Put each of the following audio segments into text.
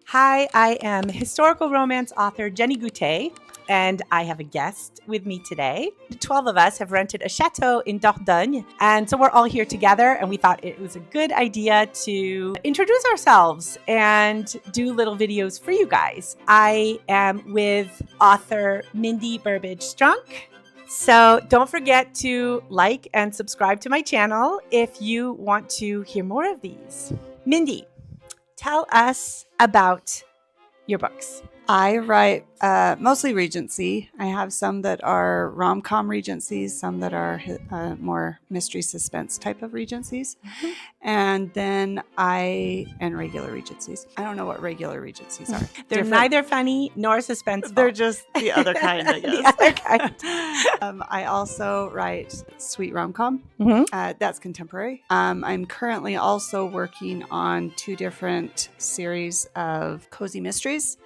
Hi, I am historical romance author Jenny Goutet, and I have a guest with me today. The 12 of us have rented a chateau in Dordogne, and so we're all here together, and we thought it was a good idea to introduce ourselves and do little videos for you guys. I am with author Mindy Burbidge Strunk. So don't forget to like and subscribe to my channel if you want to hear more of these. Mindy, tell us about your books. I write mostly Regency. I have some that are rom-com Regencies, some that are more mystery suspense type of Regencies, and then and regular Regencies. I don't know what regular Regencies are. They're neither funny nor suspenseful. They're just the other kind, I guess. The other kind. I also write sweet rom-com. That's contemporary. I'm currently also working on 2 different series of cozy mysteries.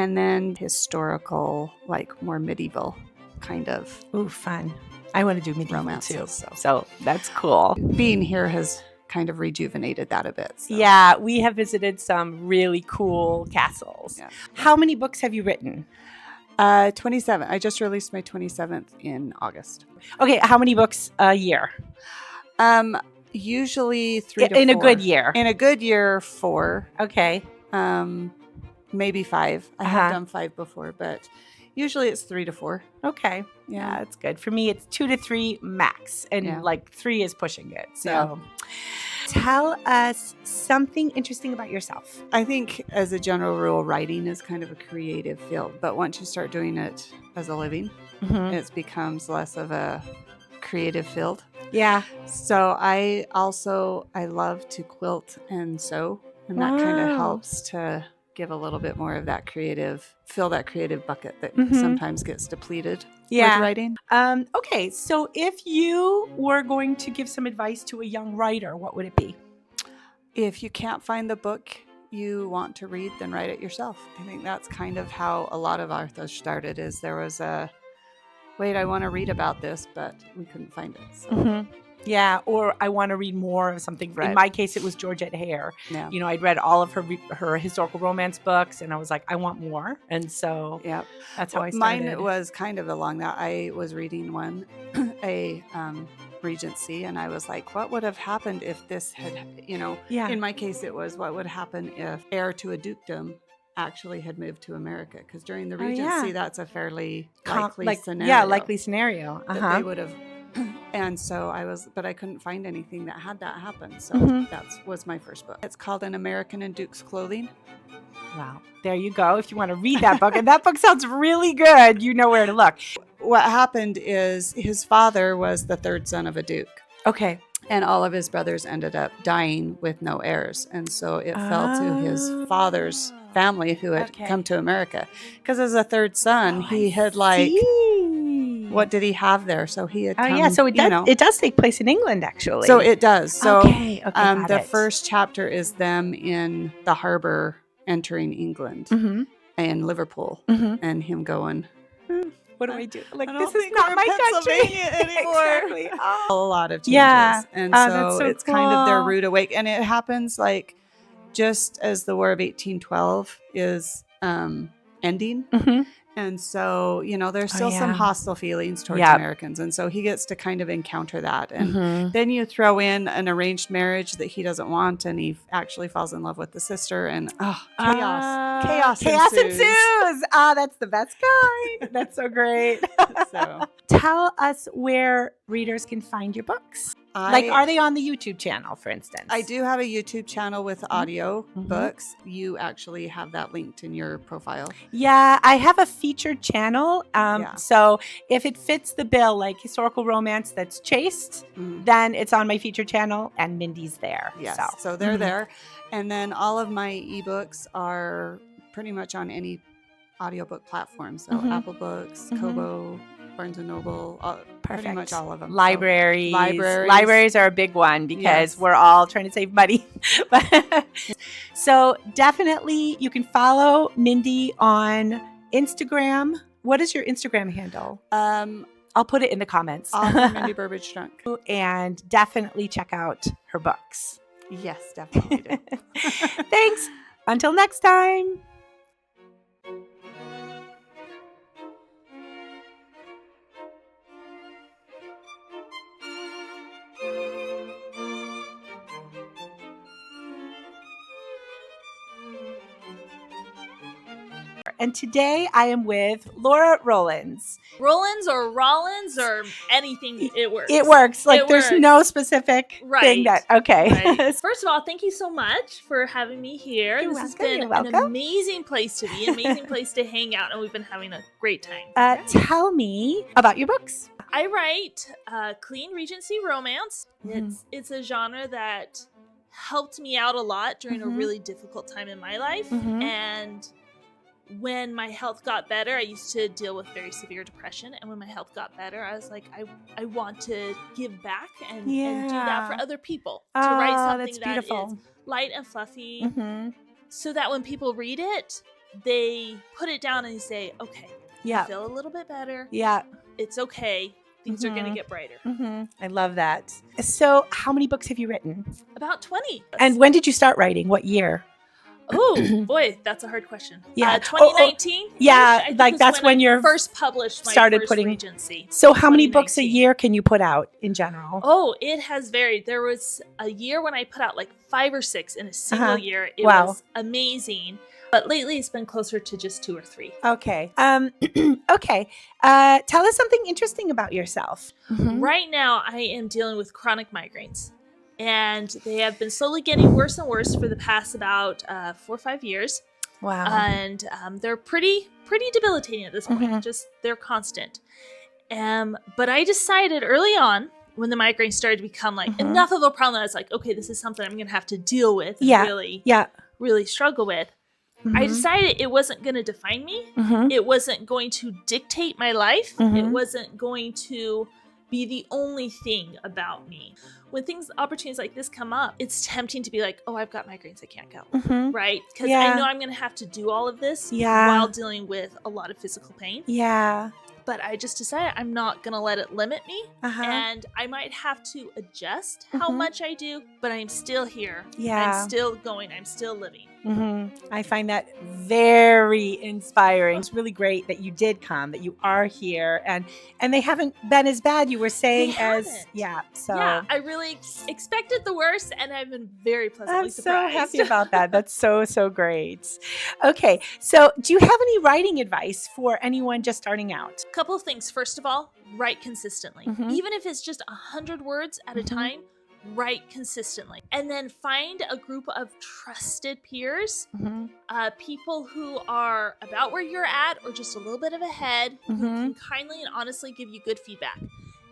And then historical, like more medieval kind of. Ooh, fun. I want to do medieval romances, too. So that's cool. Being here has kind of rejuvenated that a bit. So. Yeah, we have visited some really cool castles. Yeah. How many books have you written? 27. I just released my 27th in August. Okay, how many books a year? Usually 3 to 4. In a good year? In a good year, 4. Okay. Maybe 5. I have done 5 before, but usually it's 3 to 4. Okay. Yeah, that's good. For me, it's 2 to 3 max. And like 3 is pushing it. So tell us something interesting about yourself. I think as a general rule, writing is kind of a creative field. But once you start doing it as a living, it becomes less of a creative field. Yeah. So I love to quilt and sew. And that kind of helps to give a little bit more of that fill that creative bucket that sometimes gets depleted with writing. Okay, so if you were going to give some advice to a young writer, what would it be? If you can't find the book you want to read, then write it yourself. I think that's kind of how a lot of authors started, is there was I want to read about this, but we couldn't find it. So. Yeah, or I want to read more of something. Right. In my case, it was Georgette Hare. Yeah. You know, I'd read all of her historical romance books, and I was like, I want more. And so that's how I started. Mine was kind of along that. I was reading one, a Regency, and I was like, what would have happened if this had, in my case, it was what would happen if heir to a dukedom actually had moved to America, because during the Regency, that's a fairly likely scenario. Yeah, likely scenario. That they would have. And so but I couldn't find anything that had that happen. So that was my first book. It's called An American in Duke's Clothing. Wow. There you go. If you want to read that book, and that book sounds really good, you know where to look. What happened is his father was the 3rd son of a duke. Okay. And all of his brothers ended up dying with no heirs. And so it fell to his father's family, who had come to America. Because as a 3rd son, he had what did he have there? So he had come, so it does take place in England, actually. So it does. So the first chapter is them in the harbor entering England in Liverpool, and him going, what do I do? Like, this is not my country anymore. Exactly. A lot of changes. And so it's cool. kind of their rude awakening. And it happens like just as the War of 1812 is ending. And so, there's still some hostile feelings towards Americans. And so he gets to kind of encounter that. And then you throw in an arranged marriage that he doesn't want, and he actually falls in love with the sister, and chaos ensues. That's the best kind. That's so great. So tell us where readers can find your books. Are they on the YouTube channel, for instance? I do have a YouTube channel with audio books. You actually have that linked in your profile. Yeah, I have a featured channel. So if it fits the bill, like historical romance that's chaste, then it's on my featured channel, and Mindy's there. Yes, so they're there. And then all of my ebooks are pretty much on any audiobook platform. So Apple Books, Kobo, Barnes & Noble, pretty much all of them. Libraries are a big one, because we're all trying to save money. So definitely you can follow Mindy on Instagram. What is your Instagram handle? I'll put it in the comments. Mindy Burbidge Strunk. And definitely check out her books. Yes, definitely do. Thanks. Until next time. And today I am with Laura Rollins. Rollins or Rollins or anything, it works. It works. Like there's no specific thing that, okay. Right. First of all, thank you so much for having me here. You're this welcome. has been You're welcome. an amazing place to be, an amazing place to hang out, and we've been having a great time. Tell me about your books. I write clean Regency romance. It's a genre that helped me out a lot during a really difficult time in my life, and when my health got better, I used to deal with very severe depression. And when my health got better, I was like, I want to give back and do that for other people. To write something that is light and fluffy so that when people read it, they put it down and they say, okay, I feel a little bit better. Yeah. It's okay. Things are going to get brighter. I love that. So how many books have you written? About 20. And when did you start writing? What year? Oh boy, that's a hard question. Yeah, 2019. Yeah, like that's when you're first published. Started first putting Regency. So, how many books a year can you put out in general? Oh, it has varied. There was a year when I put out like 5 or 6 in a single year. It was amazing. But lately, it's been closer to just 2 or 3. Okay. Okay. Tell us something interesting about yourself. Right now, I am dealing with chronic migraines. And they have been slowly getting worse and worse for the past about 4 or 5 years. Wow. And they're pretty debilitating at this point. Just they're constant. But I decided early on when the migraine started to become like enough of a problem that I was like, okay, this is something I'm going to have to deal with and really struggle with. I decided it wasn't going to define me. It wasn't going to dictate my life. It wasn't going to be the only thing about me. When opportunities like this come up, it's tempting to be like, oh, I've got migraines, I can't go, right? Because I know I'm going to have to do all of this while dealing with a lot of physical pain. Yeah. But I just decided I'm not going to let it limit me. And I might have to adjust how much I do, but I'm still here. I'm still going. I'm still living. I find that very inspiring. It's really great that you did come, that you are here, and they haven't been as bad, you were saying, as I really expected the worst, and I've been very pleasantly surprised. I'm so happy about that. That's so great. Okay, so do you have any writing advice for anyone just starting out? Couple of things. First of all, write consistently. Even if it's just 100 words at a time, write consistently. And then find a group of trusted peers, people who are about where you're at or just a little bit of ahead, who can kindly and honestly give you good feedback.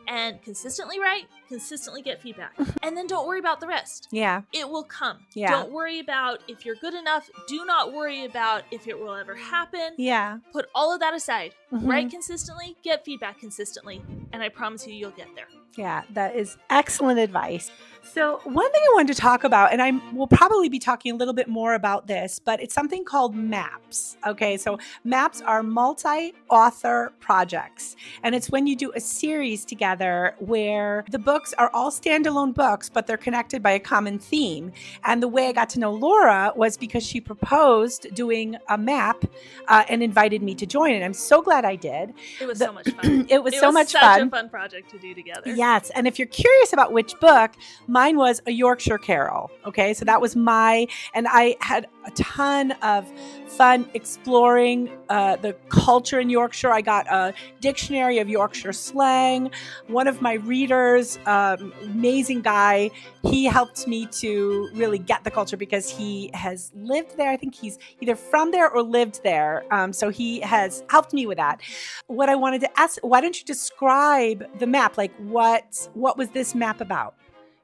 And consistently write, consistently get feedback. And then don't worry about the rest. Yeah. It will come. Yeah. Don't worry about if you're good enough. Do not worry about if it will ever happen. Yeah. Put all of that aside. Write consistently, get feedback consistently, and I promise you'll get there. Yeah, that is excellent advice. So one thing I wanted to talk about, and we'll probably be talking a little bit more about this, but it's something called MAPs. Okay, so MAPs are multi-author projects. And it's when you do a series together where the books are all standalone books, but they're connected by a common theme. And the way I got to know Laura was because she proposed doing a MAP and invited me to join. And I'm so glad I did. It was so much fun. It was so much fun. Such a fun project to do together. Yes. And if you're curious about which book, mine was A Yorkshire Carol. Okay. So that was and I had a ton of fun exploring the culture in Yorkshire. I got a dictionary of Yorkshire slang. One of my readers, amazing guy, he helped me to really get the culture because he has lived there. I think he's either from there or lived there. So he has helped me with that. What I wanted to ask, why don't you describe the map? Like what was this map about?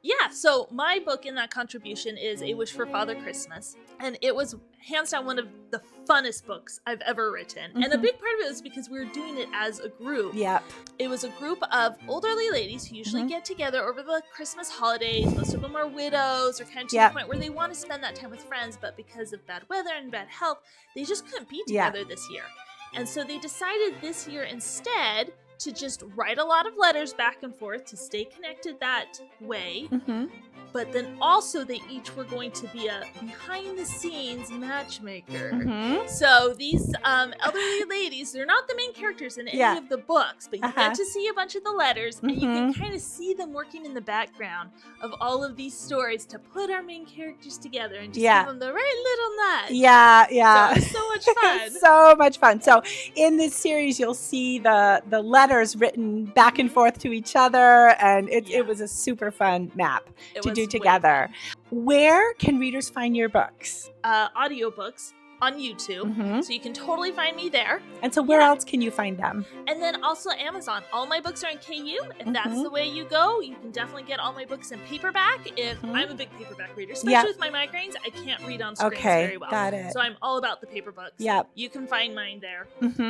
Yeah, so my book in that contribution is A Wish for Father Christmas, and it was hands down one of the funnest books I've ever written. And a big part of it was because we were doing it as a group. Yep. It was a group of elderly ladies who usually get together over the Christmas holidays. Most of them are widows or kind of to the point where they want to spend that time with friends, but because of bad weather and bad health, they just couldn't be together this year. And so they decided this year instead to just write a lot of letters back and forth to stay connected that way. but then also they each were going to be a behind-the-scenes matchmaker. So these elderly ladies, they're not the main characters in any of the books, but you get to see a bunch of the letters, and you can kind of see them working in the background of all of these stories to put our main characters together and just give them the right little nudge. So it was so much fun. So much fun. So in this series, you'll see the letters written back and forth to each other, and it was a super fun map to do together. Where can readers find your books? Audiobooks on YouTube, so you can totally find me there. And so where else can you find them? And then also Amazon. All my books are in KU. If that's the way you go, you can definitely get all my books in paperback. If I'm a big paperback reader, especially with my migraines, I can't read on screens very well. Got it. So I'm all about the paper books. You can find mine there.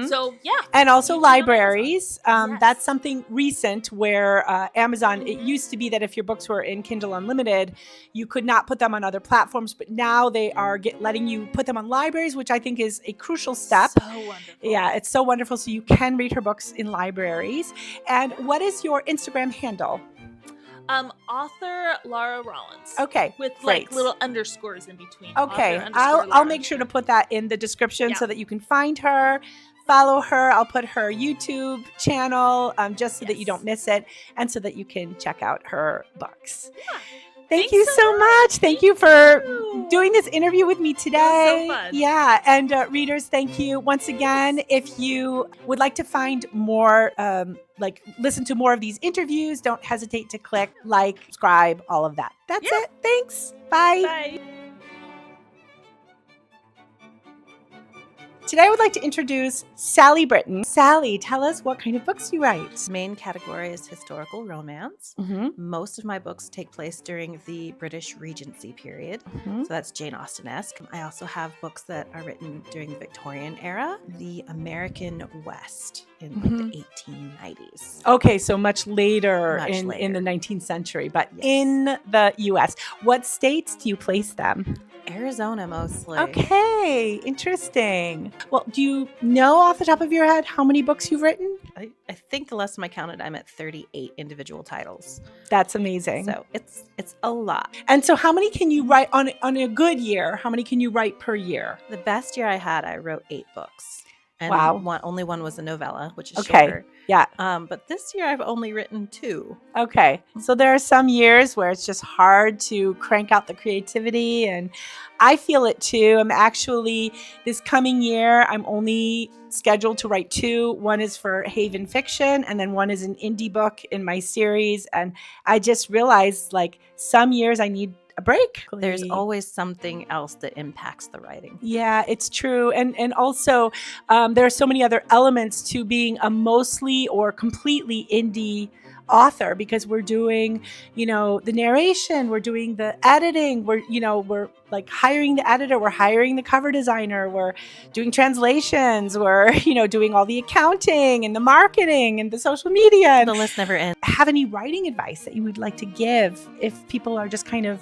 So and also libraries. That's something recent where Amazon, it used to be that if your books were in Kindle Unlimited, you could not put them on other platforms, but now they are letting you put them on libraries, which I think is a crucial step. So wonderful. Yeah, it's so wonderful. So you can read her books in libraries. And what is your Instagram handle? Author Laura Rollins. Okay, with like little underscores in between. Okay, I'll make sure to put that in the description so that you can find her. Follow her. I'll put her YouTube channel just so that you don't miss it, and so that you can check out her books. Thank you so much. Thank you for doing this interview with me today. It was so fun. Yeah. And readers, thank you once again. If you would like to find more, listen to more of these interviews, don't hesitate to click like, subscribe, all of that. That's it. Thanks. Bye. Bye. Today I would like to introduce Sally Britton. Sally, tell us what kind of books you write. Main category is historical romance. Most of my books take place during the British Regency period. So that's Jane Austen-esque. I also have books that are written during the Victorian era, the American West in the 1890s. Okay, so much later in the 19th century, but in the U.S. What states do you place them? Arizona, mostly. Okay, interesting. Well, do you know off the top of your head how many books you've written? I think the last time I counted, I'm at 38 individual titles. That's amazing. So it's a lot. And so how many can you write on a good year? How many can you write per year? The best year I had, I wrote 8 books. And only one was a novella, which is shorter. Yeah. But this year I've only written 2. Okay. So there are some years where it's just hard to crank out the creativity, and I feel it too. I'm actually, this coming year, I'm only scheduled to write 2. One is for Haven Fiction, and then one is an indie book in my series. And I just realized, like, some years I need a break. There's always something else that impacts the writing. Yeah, it's true. And also there are so many other elements to being a mostly or completely indie author, because we're doing, the narration, we're doing the editing, we're like hiring the editor, we're hiring the cover designer, we're doing translations, we're, doing all the accounting and the marketing and the social media. The list never ends. Have any writing advice that you would like to give if people are just kind of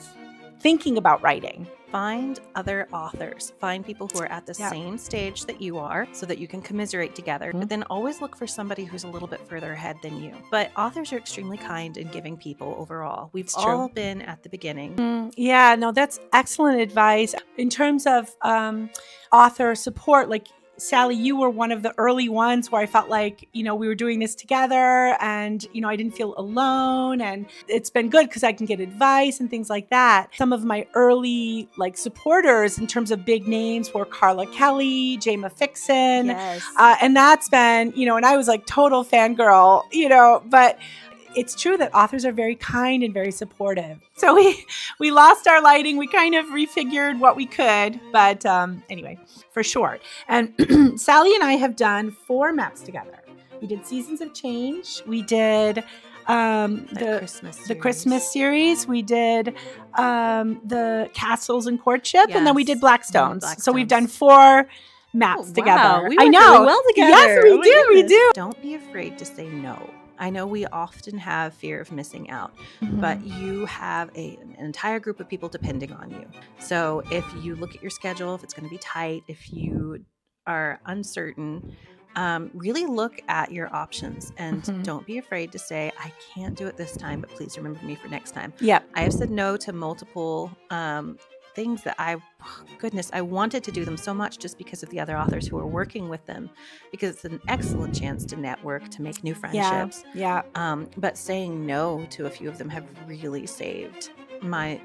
thinking about writing? Find other authors. Find people who are at the same stage that you are, so that you can commiserate together. But then always look for somebody who's a little bit further ahead than you. But authors are extremely kind and giving people overall. We've all been at the beginning. Yeah, no, that's excellent advice. In terms of author support, like, Sally, you were one of the early ones where I felt like, we were doing this together, and, I didn't feel alone, and it's been good because I can get advice and things like that. Some of my early supporters in terms of big names were Carla Kelly, Jama Fixon. Yes. And that's been, and I was like total fangirl, but it's true that authors are very kind and very supportive. So we lost our lighting. We kind of refigured what we could. But anyway, for short. And Sally and I have done 4 maps together. We did Seasons of Change. We did the Christmas series. We did the Castles and Courtship. And then we did Blackstones. So we've done 4 maps together. We I work know. really well together. Yes, we do. Don't be afraid to say no. I know we often have fear of missing out, but you have an entire group of people depending on you. So if you look at your schedule, if it's going to be tight, if you are uncertain, really look at your options and don't be afraid to say, I can't do it this time, but please remember me for next time. Yeah. I have said no to multiple things that I wanted to do them so much just because of the other authors who are working with them, because it's an excellent chance to network, to make new friendships. Yeah. But saying no to a few of them have really saved my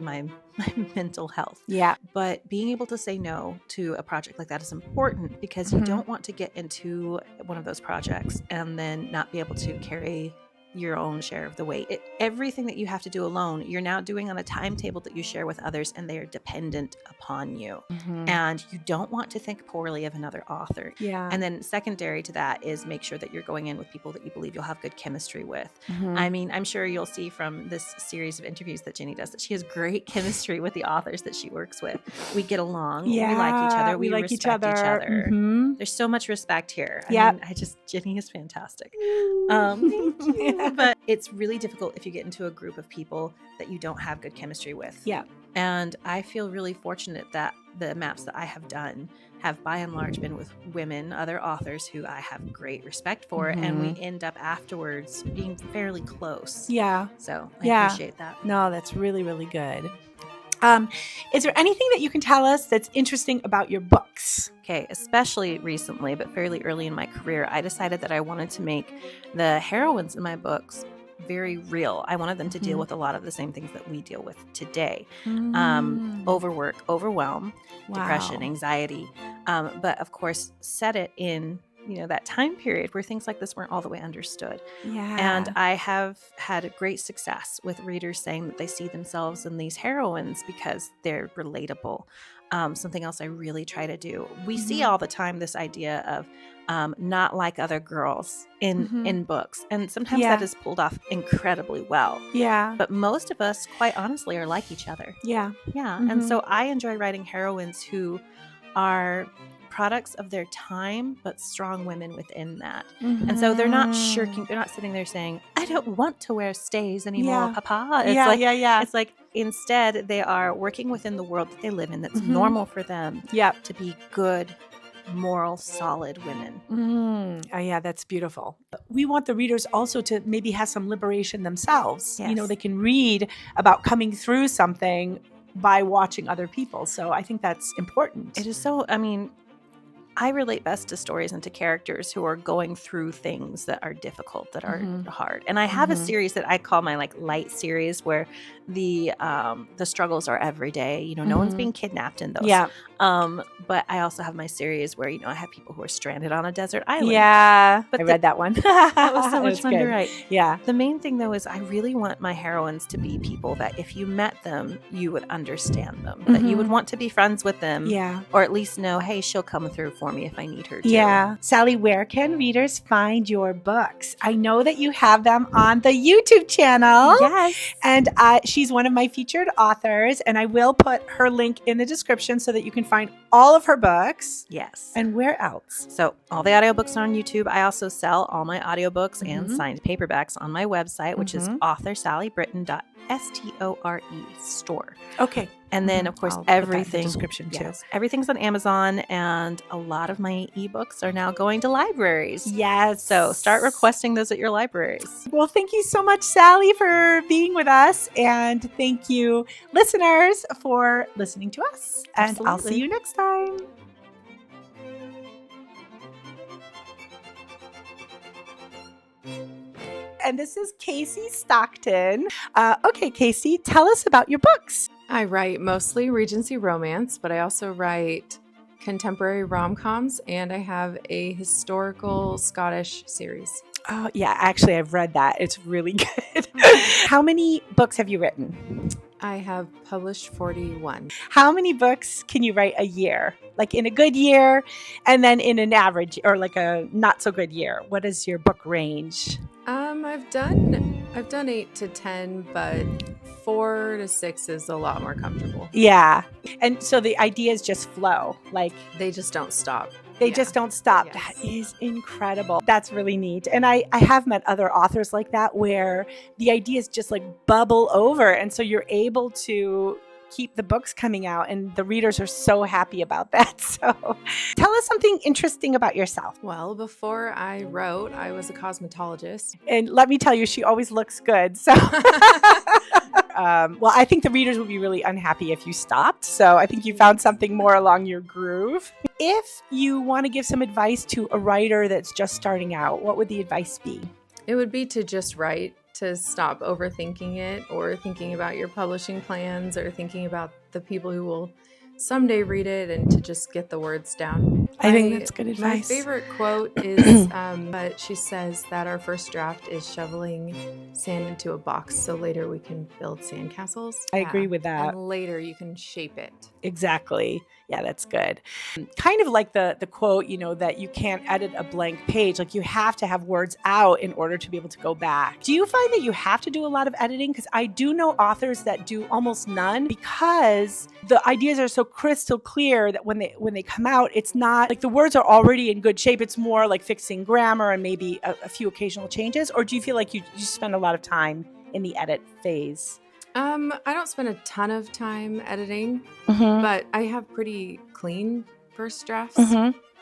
mental health. Yeah. But being able to say no to a project like that is important, because you don't want to get into one of those projects and then not be able to carry your own share of the weight. Everything that you have to do alone, you're now doing on a timetable that you share with others, and they are dependent upon you. And you don't want to think poorly of another author. Yeah. And then secondary to that is make sure that you're going in with people that you believe you'll have good chemistry with. I mean, I'm sure you'll see from this series of interviews that Jenny does that she has great chemistry with the authors that she works with. We get along. Yeah. We like each other. We like respect each other. There's so much respect here. Yeah. Jenny is fantastic. Thank you. But it's really difficult if you get into a group of people that you don't have good chemistry with. Yeah. And I feel really fortunate that the maps that I have done have by and large been with women, other authors who I have great respect for, and we end up afterwards being fairly close. Yeah. So I appreciate that. No, that's really, really good. Is there anything that you can tell us that's interesting about your books? Okay, especially recently, but fairly early in my career, I decided that I wanted to make the heroines in my books very real. I wanted them to deal with a lot of the same things that we deal with today. Overwork, overwhelm, depression, anxiety. But of course, set it in that time period where things like this weren't all the way understood. Yeah. And I have had a great success with readers saying that they see themselves in these heroines because they're relatable. Something else I really try to do. We see all the time this idea of not like other girls in books. And sometimes that is pulled off incredibly well. Yeah. But most of us, quite honestly, are like each other. Yeah. Yeah. And so I enjoy writing heroines who are products of their time, but strong women within that. And so they're not shirking. They're not sitting there saying, I don't want to wear stays anymore, Papa. It's It's like instead they are working within the world that they live in that's normal for them to be good, moral, solid women. Oh, yeah, that's beautiful. We want the readers also to maybe have some liberation themselves. Yes. They can read about coming through something by watching other people. So I think that's important. It is so, I relate best to stories and to characters who are going through things that are difficult, that are hard. And I have a series that I call my light series, where the struggles are every day. No one's being kidnapped in those. Yeah. But I also have my series where I have people who are stranded on a desert island. Yeah. But I read that one. That was so much fun to write. Yeah. The main thing though is I really want my heroines to be people that if you met them, you would understand them, that you would want to be friends with them. Yeah. Or at least know, hey, she'll come through for me if I need her to. Yeah. Sally, where can readers find your books? I know that you have them on the YouTube channel. Yes. And she's one of my featured authors, and I will put her link in the description so that you can find all of her books. Yes. And where else? So all the audiobooks are on YouTube. I also sell all my audiobooks and signed paperbacks on my website, which is authorSallyBritton.store. Okay. And then, of course, I'll put that in the everything description too. Yes, everything's on Amazon, and a lot of my ebooks are now going to libraries. Yes. So start requesting those at your libraries. Well, thank you so much, Sally, for being with us. And thank you, listeners, for listening to us. And I'll see you next time. And this is Kasey Stockton. Okay, Kasey, tell us about your books. I write mostly Regency romance, but I also write contemporary rom-coms, and I have a historical Scottish series. Oh, yeah. Actually, I've read that. It's really good. How many books have you written? I have published 41. How many books can you write a year? Like in a good year, and then in an average or like a not so good year? What is your book range? I've done 8 to 10, but 4 to 6 is a lot more comfortable. Yeah. And so the ideas just flow. Like They just don't stop. they just don't stop. Yes. That is incredible. That's really neat. And I have met other authors like that where the ideas just like bubble over. And so you're able to keep the books coming out, and the readers are so happy about that. So tell us something interesting about yourself. Well, before I wrote, I was a cosmetologist. And let me tell you, she always looks good. So well, I think the readers would be really unhappy if you stopped. So I think you found something more along your groove. If you want to give some advice to a writer that's just starting out, what would the advice be? It would be to just write, to stop overthinking it or thinking about your publishing plans or thinking about the people who will someday read it, and to just get the words down. I think that's good advice. My favorite quote is, but she says that our first draft is shoveling sand into a box so later we can build sandcastles. I agree with that. And later you can shape it. Exactly. Yeah, that's good. Kind of like the quote, that you can't edit a blank page. Like, you have to have words out in order to be able to go back. Do you find that you have to do a lot of editing? Because I do know authors that do almost none, because the ideas are so crystal clear that when they come out, it's not like the words are already in good shape. It's more like fixing grammar and maybe a few occasional changes. Or do you feel like you spend a lot of time in the edit phase? I don't spend a ton of time editing, but I have pretty clean first drafts.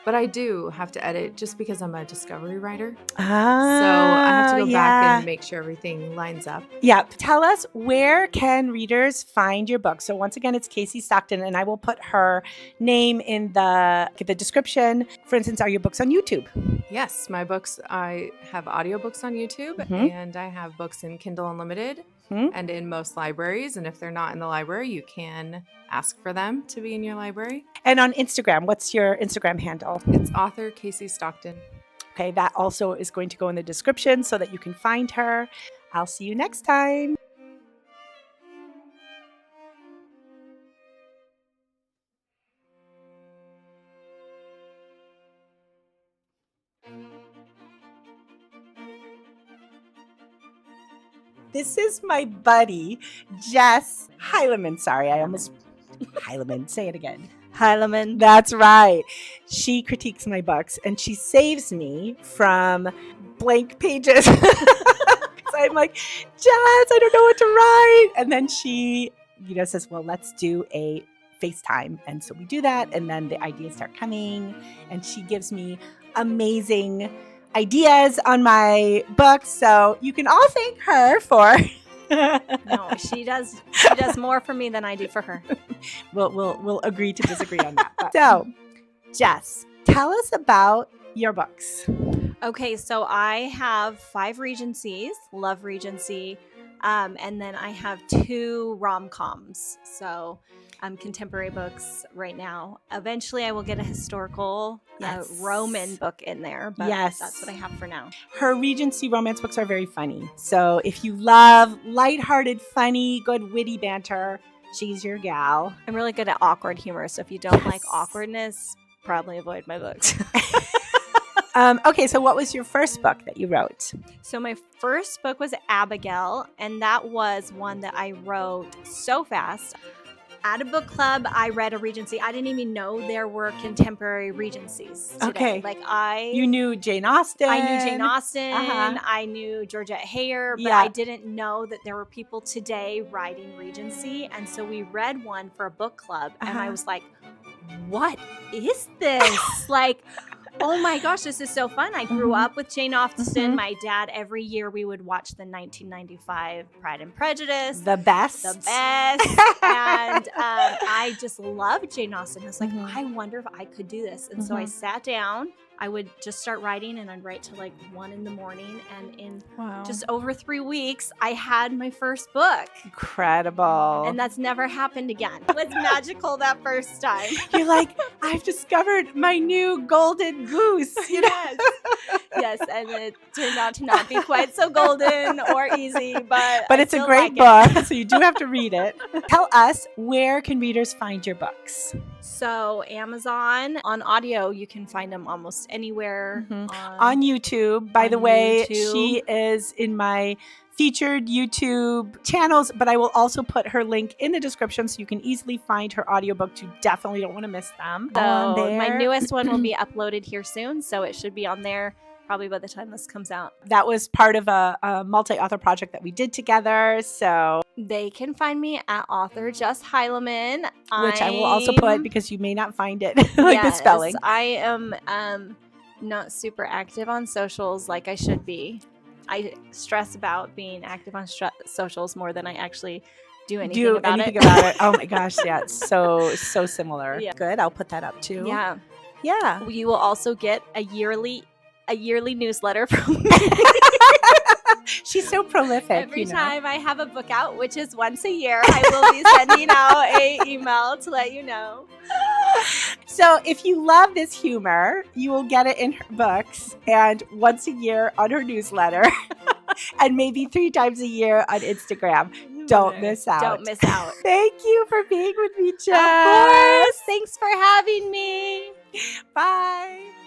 But I do have to edit just because I'm a discovery writer. So I have to go back and make sure everything lines up. Yeah. Tell us, where can readers find your book? So once again, it's Kasey Stockton, and I will put her name in the description. For instance, are your books on YouTube? Yes, my books, I have audiobooks on YouTube, and I have books in Kindle Unlimited and in most libraries. And if they're not in the library, you can ask for them to be in your library. And on Instagram, what's your Instagram handle? It's author Kasey Stockton. Okay, that also is going to go in the description so that you can find her. I'll see you next time. This is my buddy, Jess Heileman. Sorry, I almost... Heileman. Say it again. Heileman. That's right. She critiques my books, and she saves me from blank pages. Because I'm like, Jess, I don't know what to write. And then she, says, well, let's do a FaceTime. And so we do that, and then the ideas start coming, and she gives me amazing ideas on my books. So you can all thank her for... No, she does more for me than I do for her. We'll agree to disagree on that. So, Jess, tell us about your books. Okay, so I have 5 Regencies, love Regency, and then I have 2 rom-coms. So contemporary books right now. Eventually, I will get a historical Roman book in there, but that's what I have for now. Her Regency romance books are very funny. So if you love lighthearted, funny, good, witty banter, she's your gal. I'm really good at awkward humor, so if you don't like awkwardness, probably avoid my books. Okay, so what was your first book that you wrote? So my first book was Abigail, and that was one that I wrote so fast. At a book club, I read a Regency. I didn't even know there were contemporary Regencies today. Okay. You knew Jane Austen. I knew Jane Austen. I knew Georgette Heyer, but I didn't know that there were people today writing Regency. And so we read one for a book club, and I was like, what is this? Oh my gosh, this is so fun. I grew up with Jane Austen. My dad, every year we would watch the 1995 Pride and Prejudice. The best. And I just loved Jane Austen. I was like, I wonder if I could do this. And so I sat down. I would just start writing, and I'd write till 1 in the morning. And in just over 3 weeks, I had my first book. Incredible. And that's never happened again. It was magical that first time. You're like, I've discovered my new golden goose. Yes, and it turned out to not be quite so golden or easy, but it's a great book, so you do have to read it. Tell us, where can readers find your books? So Amazon, on audio, you can find them almost anywhere. On YouTube. By the way, she is in my featured YouTube channels, but I will also put her link in the description so you can easily find her audiobooks. You definitely don't want to miss them. So my newest one will be uploaded here soon, so it should be on there probably by the time this comes out. That was part of a multi-author project that we did together. So they can find me at author Jess Heileman, which I will also put because you may not find it like the spelling. I am not super active on socials like I should be. I stress about being active on socials more than I actually do anything about it. Oh my gosh, yeah, it's so similar. Yeah. Good, I'll put that up too. Yeah. You will also get a yearly newsletter from me. She's so prolific. Every time I have a book out, which is once a year, I will be sending out a email to let you know. So if you love this humor, you will get it in her books and once a year on her newsletter and maybe 3 times a year on Instagram. Don't miss out. Don't miss out. Thank you for being with me, Jess. Of course. Thanks for having me. Bye.